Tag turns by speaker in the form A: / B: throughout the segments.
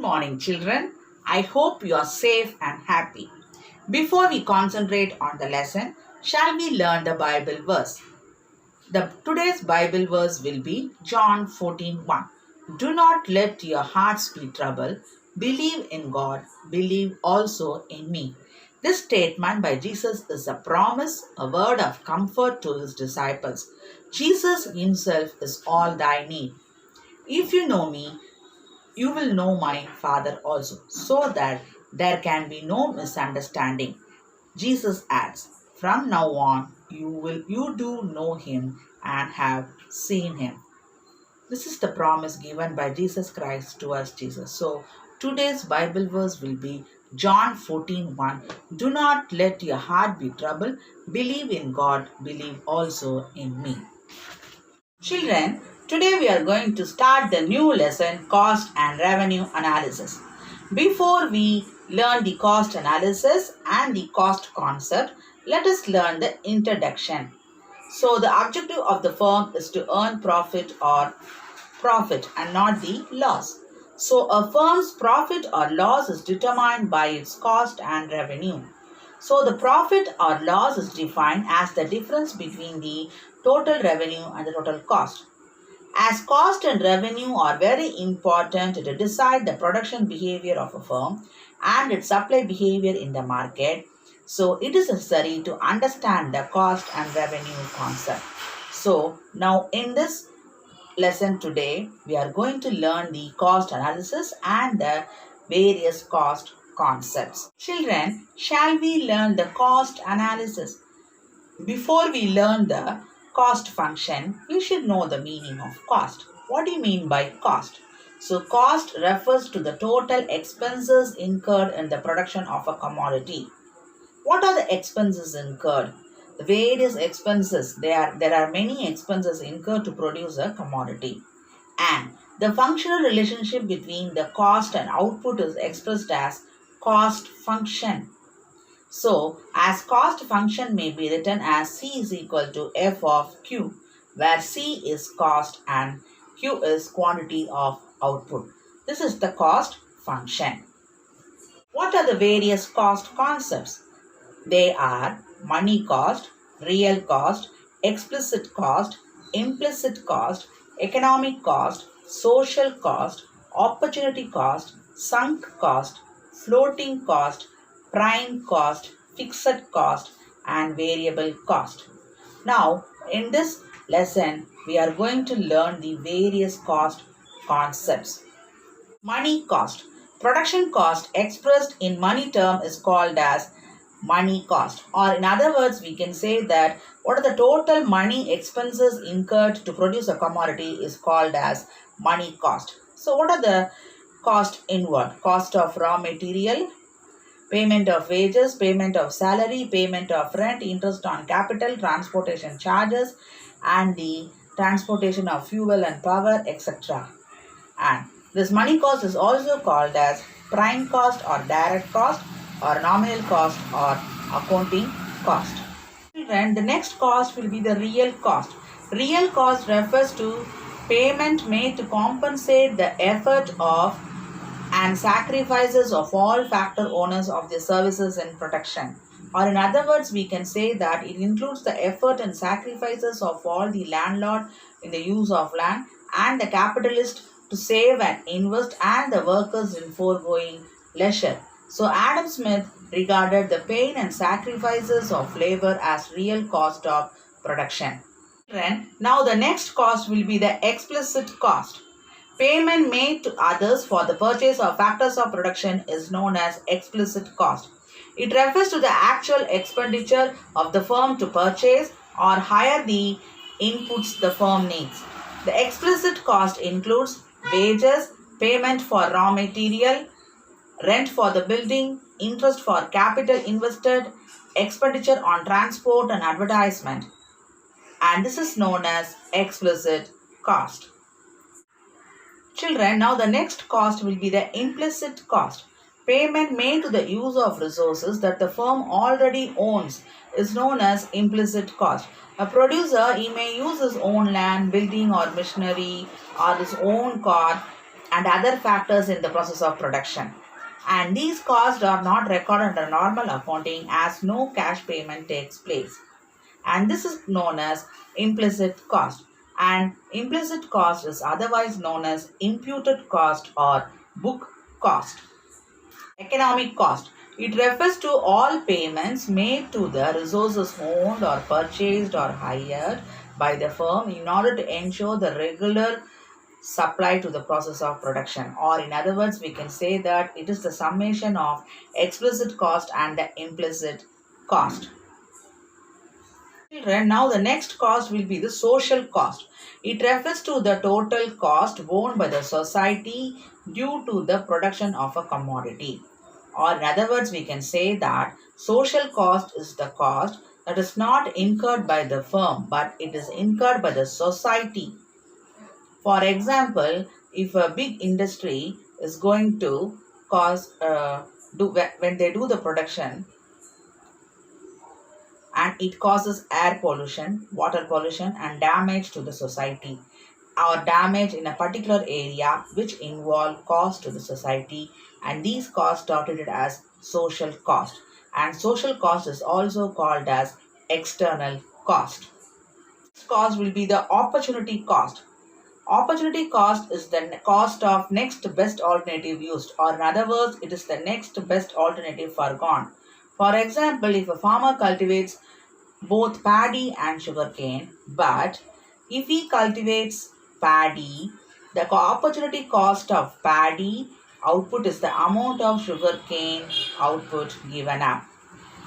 A: morning, children. I hope you are safe and happy. Before we concentrate on the lesson, shall we learn the Bible verse? Today's Bible verse will be John 14:1. Do not let your hearts be troubled. Believe in God. Believe also in me. This statement by Jesus is a promise, a word of comfort to his disciples. Jesus himself is all thy need. If you know me, you will know my Father also, so that there can be no misunderstanding. Jesus adds, from now on, you do know him and have seen him. This is the promise given by Jesus Christ to us, Jesus. So today's Bible verse will be John 14:1. Do not let your heart be troubled. Believe in God. Believe also in me. Children, today we are going to start the new lesson, Cost and Revenue Analysis. Before we learn the cost analysis and the cost concept, let us learn the introduction. So the objective of the firm is to earn profit and not the loss. So a firm's profit or loss is determined by its cost and revenue. So the profit or loss is defined as the difference between the total revenue and the total cost. As cost and revenue are very important to decide the production behavior of a firm and its supply behavior in the market, so it is necessary to understand the cost and revenue concept. So now in this lesson today, we are going to learn the cost analysis and the various cost concepts. Children, shall we learn the cost analysis? Before we learn the cost function, you should know the meaning of cost. What do you mean by cost? So cost refers to the total expenses incurred in the production of a commodity. What are the expenses incurred? The various expenses, there are many expenses incurred to produce a commodity. And the functional relationship between the cost and output is expressed as cost function. So, as cost function may be written as C is equal to F of Q, where C is cost and Q is quantity of output. This is the cost function. What are the various cost concepts? They are money cost, real cost, explicit cost, implicit cost, economic cost, social cost, opportunity cost, sunk cost, floating cost, prime cost, fixed cost, and variable cost. Now, in this lesson, we are going to learn the various cost concepts. Money cost. Production cost expressed in money term is called as money cost, or in other words, we can say that what are the total money expenses incurred to produce a commodity is called as money cost. So, what are the cost involved? Cost of raw material, payment of wages, payment of salary, payment of rent, interest on capital, transportation charges, and the transportation of fuel and power, etc. And this money cost is also called as prime cost or direct cost or nominal cost or accounting cost. Children, the next cost will be the real cost. Real cost refers to payment made to compensate the effort of and sacrifices of all factor owners of the services in production. Or in other words, we can say that it includes the effort and sacrifices of all the landlord in the use of land and the capitalist to save and invest and the workers in foregoing leisure. So Adam Smith regarded the pain and sacrifices of labor as real cost of production. Now the next cost will be the explicit cost. Payment made to others for the purchase of factors of production is known as explicit cost. It refers to the actual expenditure of the firm to purchase or hire the inputs the firm needs. The explicit cost includes wages, payment for raw material, rent for the building, interest for capital invested, expenditure on transport and advertisement. And this is known as explicit cost. Children, now the next cost will be the implicit cost. Payment made to the use of resources that the firm already owns is known as implicit cost. A producer, he may use his own land, building or machinery or his own car and other factors in the process of production. And these costs are not recorded under normal accounting as no cash payment takes place. And this is known as implicit cost. And implicit cost is otherwise known as imputed cost or book cost. Economic cost. It refers to all payments made to the resources owned or purchased or hired by the firm in order to ensure the regular supply to the process of production. Or in other words, we can say that it is the summation of explicit cost and the implicit cost. Children, now the next cost will be the social cost. It refers to the total cost borne by the society due to the production of a commodity. Or in other words, we can say that social cost is the cost that is not incurred by the firm, but it is incurred by the society. For example, if a big industry is going to when they do the production, and it causes air pollution, water pollution, and damage to the society, or damage in a particular area which involve cost to the society, and these costs are treated as social cost. And social cost is also called as external cost. This cost will be the opportunity cost. Opportunity cost is the cost of next best alternative used, or in other words, it is the next best alternative forgone. For example, if a farmer cultivates both paddy and sugarcane, but if he cultivates paddy, the opportunity cost of paddy output is the amount of sugarcane output given up.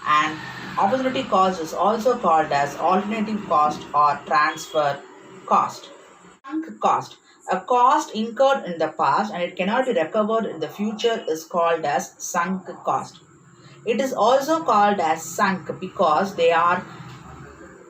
A: And opportunity cost is also called as alternative cost or transfer cost. Sunk cost. A cost incurred in the past and it cannot be recovered in the future is called as sunk cost. It is also called as sunk because they are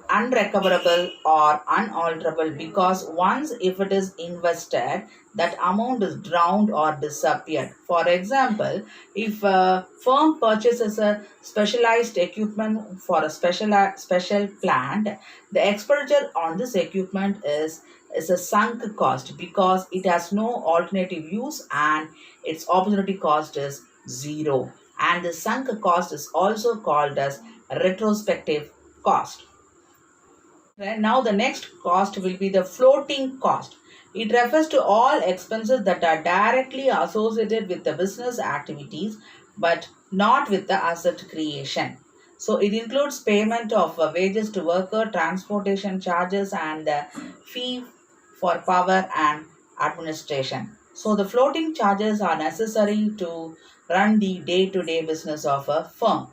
A: unrecoverable or unalterable, because once if it is invested, that amount is drowned or disappeared. For example, if a firm purchases a specialized equipment for a special plant, the expenditure on this equipment is a sunk cost because it has no alternative use and its opportunity cost is zero. And the sunk cost is also called as retrospective cost. Now the next cost will be the floating cost. It refers to all expenses that are directly associated with the business activities but not with the asset creation. So it includes payment of wages to worker, transportation charges, and the fee for power and administration. So the floating charges are necessary to run the day-to-day business of a firm.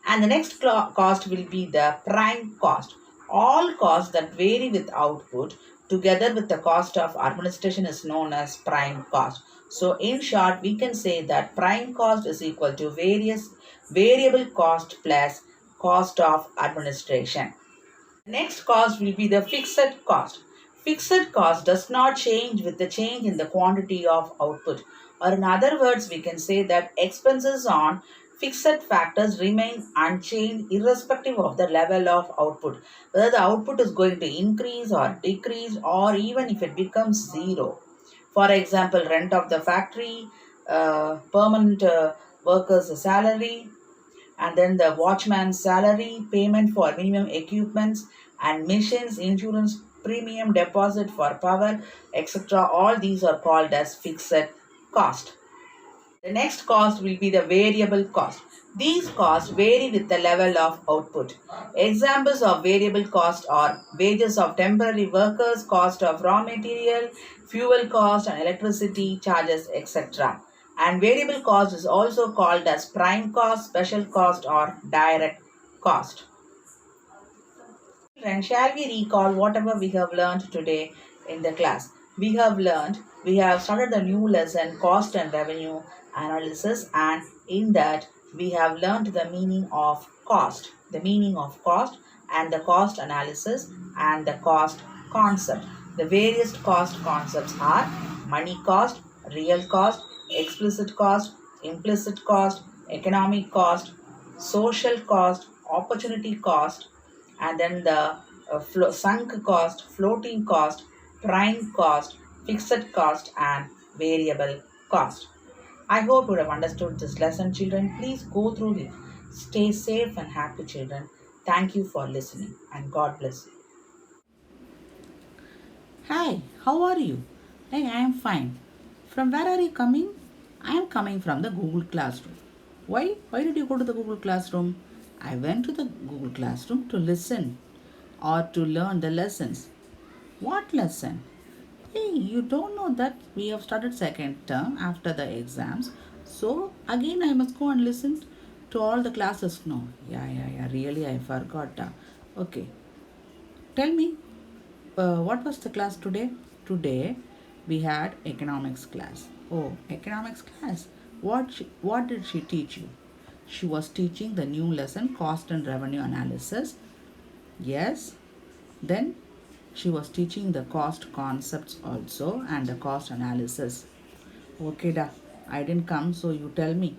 A: And the next cost will be the prime cost. All costs that vary with output together with the cost of administration is known as prime cost. So in short, we can say that prime cost is equal to variable cost plus cost of administration. Next cost will be the fixed cost. Fixed cost does not change with the change in the quantity of output. Or in other words, we can say that expenses on fixed factors remain unchanged irrespective of the level of output. Whether the output is going to increase or decrease, or even if it becomes zero. For example, rent of the factory, permanent workers' salary, and then the watchman's salary, payment for minimum equipments and machines, insurance premium, deposit for power, etc. All these are called as fixed cost. The next cost will be the variable cost. These costs vary with the level of output. Examples of variable cost are wages of temporary workers, cost of raw material, fuel cost and electricity charges, etc. And variable cost is also called as prime cost, special cost or direct cost. And shall we recall whatever we have learned today in the class? We have started the new lesson, cost and revenue analysis, and in that we have learned the meaning of cost, and the cost analysis and the cost concept. The various cost concepts are money cost, real cost, explicit cost, implicit cost, economic cost, social cost, opportunity cost, and then the sunk cost, floating cost, prime cost, fixed cost, and variable cost. I hope you have understood this lesson, children. Please go through it. Stay safe and happy, children. Thank you for listening and God bless you. Hi, how are you? Hey, I am fine. From where are you coming? I am coming from the Google Classroom. Why? Why did you go to the Google Classroom? I went to the Google Classroom to listen or to learn the lessons. What lesson? Hey, you don't know that we have started second term after the exams. So again I must go and listen to all the classes. No, yeah. Really, I forgot. Okay, tell me, what was the class today? Today we had economics class. Oh, economics class. What did she teach you? She was teaching the new lesson, cost and revenue analysis. Yes. Then she was teaching the cost concepts also and the cost analysis. Okay, da. I didn't come, so you tell me.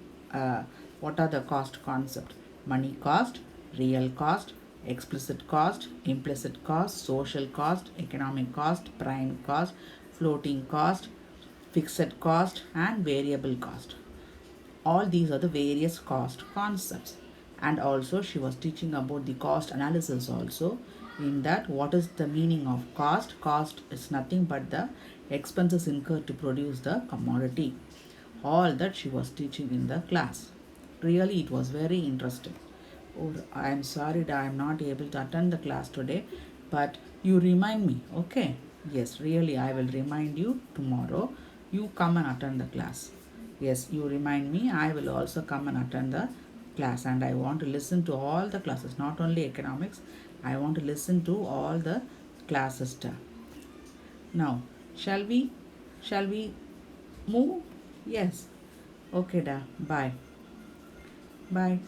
A: What are the cost concept? Money cost, real cost, explicit cost, implicit cost, social cost, economic cost, prime cost, floating cost, fixed cost, and variable cost. All these are the various cost concepts. And also she was teaching about the cost analysis also. In that, what is the meaning of cost? Cost is nothing but the expenses incurred to produce the commodity. All that she was teaching in the class. Really, it was very interesting. Oh, I am sorry that I am not able to attend the class today, but you remind me, okay? Yes, really, I will remind you tomorrow. You come and attend the class. Yes, you remind me. I will also come and attend the class, and I want to listen to all the classes, not only economics. I want to listen to all the classes too. Now, shall we? Shall we move? Yes. Okay, da. Bye. Bye.